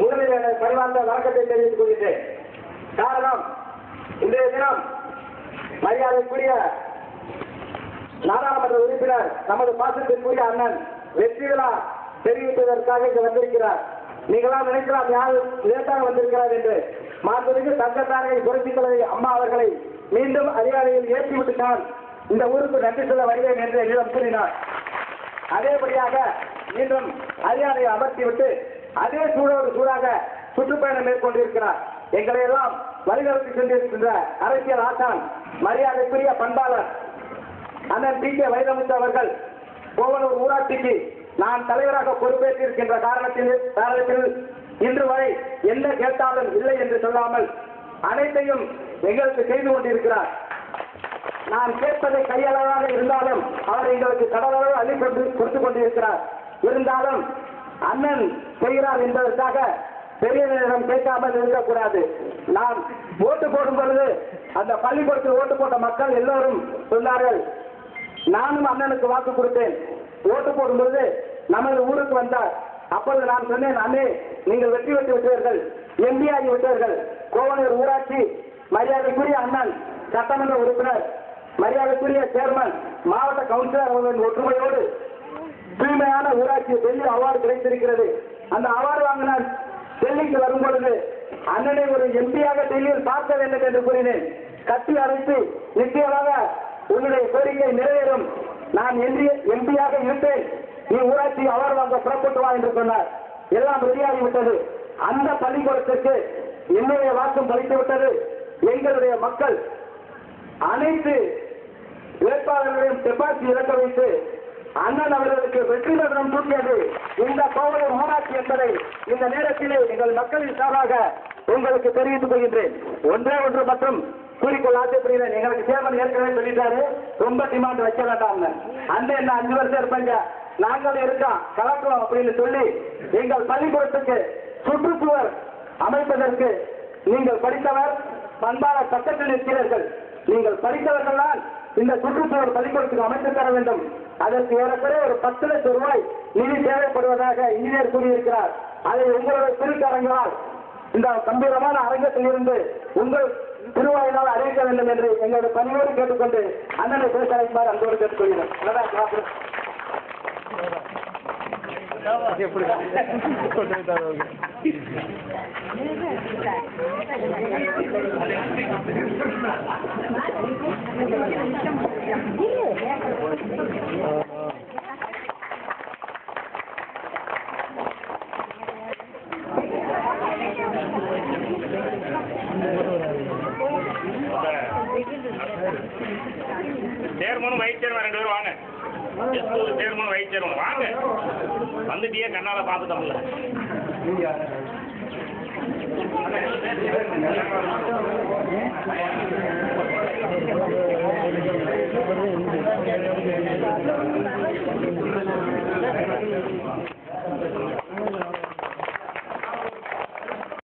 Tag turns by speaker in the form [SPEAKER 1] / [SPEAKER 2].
[SPEAKER 1] முதலில் பரிமாற்ற வழக்கத்தை தெரிவித்துக் கொள்கிறேன். காரணம், இன்றைய தினம் மரியாதைக்குரிய நாடாளுமன்ற உறுப்பினர் நமது பாசத்திற்குரிய அண்ணன் வெற்றி விழா தெரிவிப்பதற்காக இங்கு வந்திருக்கிறார். நீங்களாம் நினைக்கலாம் யார் லேட்டாக வந்திருக்கிறார் என்று. மாண்புமிகு தங்கத்தாரை புரட்சித் தலைவி அம்மா அவர்களை மீண்டும் அதிகாரியில் ஏற்றிவிட்டு நான் இந்த ஊருக்கு நன்றி சொல்ல வருவேன் என்று என்னிடம் கூறினார். அதேபடியாக மீண்டும் அதிகாரியை அமர்த்திவிட்டு அதே சூடாக சுற்றுப்பயணம் மேற்கொண்டிருக்கிறார். எங்களை எல்லாம் வழிநடத்தி சென்றிருக்கின்ற அரசியல் ஆசான் மரியாதைக்குரிய பண்பாளர் அண்ணன் டி கே வைரமுத்து அவர்கள் கோவலூர் ஊராட்சிக்கு நான் தலைவராக பொறுப்பேற்றிருக்கின்ற காரணத்தில் இன்று வரை என்ன கேட்டாலும் இல்லை என்று சொல்லாமல் அனைத்தையும் எங்களுக்கு செய்து கொண்டிருக்கிறார். நான் கேட்பதை கையளவாக இருந்தாலும் அவர் எங்களுக்கு கடலளவு அள்ளி கொடுத்துக் கொண்டிருக்கிறார். இருந்தாலும் அண்ணன் செய்கிறார் என்பதற்காக பெரியவர்களிடம் கேட்காமல் இருக்கக்கூடாது. நான் ஓட்டு போடும் பொழுது அந்த பள்ளிக்கூடத்தில் ஓட்டு போட்ட மக்கள் எல்லோரும் சொன்னார்கள், நானும் அண்ணனுக்கு வாக்கு கொடுத்தேன். ஓட்டு போடும் பொழுது நமது ஊருக்கு வந்தார். அப்பொழுது நான் சொன்னேன், அண்ணே நீங்கள் வெற்றி பெற்று விட்டீர்கள், எம்பி ஆகி விட்டீர்கள். கோவலூர் ஊராட்சி மரியாதைக்குரிய அண்ணன் சட்டமன்ற உறுப்பினர், மரியாதைக்குரிய சேர்மன், மாவட்ட கவுன்சிலர் அவர்களின் ஒற்றுமையோடு தூய்மையான ஊராட்சி டெல்லி அவார்டு கிடைத்திருக்கிறது. அந்த அவார்டு வாங்கினார். டெல்லிக்கு வரும் பொழுது அண்ணனை ஒரு எம்பியாக டெல்லியில் பார்க்க வேண்டும் என்று கூறினேன். கட்டி அழைத்து நிச்சயமாக உங்களுடைய கோரிக்கை நிறைவேறும், நான் எம்பியாக இருப்பேன், நீ ஊராட்சி அவார்டு வாங்க புறப்பட்டு வா என்று சொன்னார். எல்லாம் ரெடியாகிவிட்டது. அந்த பள்ளிக்கூடத்திற்கு என்னுடைய வாக்கும் பலித்து விட்டது. எங்களுடைய மக்கள் அனைத்து வேட்பாளர்களையும் டெபாசிட் இறக்க வைத்து அண்ணன் அவர்களுக்கு வெற்றி பத்திரம் தூக்கியது இந்த கோவலூர் ஊராட்சி என்பதை இந்த நேரத்திலே எங்கள் மக்களின் சார்பாக உங்களுக்கு தெரிவித்துக் கொள்கின்றேன். ஒன்றே ஒன்று மற்றும் கூறிக்கொள்ள ஆசைப்படுகிறேன். எங்களுக்கு சேர்மன் ஏற்கனவே சொல்லிட்டாரு, ரொம்ப டிமாண்ட் வைக்க வேண்டாம். அந்த என்ன 5 வருஷம் இருப்பாங்க, நாங்கள் இருக்கோம் கலக்குவோம் அப்படின்னு சொல்லி எங்கள் பள்ளிக்கூடத்துக்கு சுற்றுச்சுவர் அமைப்பதற்கு நீங்கள் படித்தவர், பண்பாளர் சட்டத்தில் இருக்கிறீர்கள். நீங்கள் படித்தவர்கள் தான் இந்த சுற்றுச்சூழல் பள்ளிக்கூடத்துக்கு அமைத்து தர வேண்டும். அதற்கு ஏறக்குறைய ஒரு 10 லட்சம் ரூபாய் நிதி தேவைப்படுவதாக இன்ஜினியர் கூறியிருக்கிறார். அதை உங்களுடைய திருக்கரங்களால் இந்த கம்பீரமான அரங்கத்தில் இருந்து உங்கள் திருவாயினால் அறிவிக்க வேண்டும் என்று எங்களுடைய பணியோடு கேட்டுக்கொண்டு அண்ணனை பேச அழைப்பார் அன்போடு கேட்டுக்கொள்கிறேன்.
[SPEAKER 2] சேர்மனும் வைஸ் சேர்மன் 2 பேரும் வாங்க. சேர்மன் வைஸ் சேர்மன் வாங்க. வந்துட்டியே கண்ணால பார்த்துட்டோம்ல.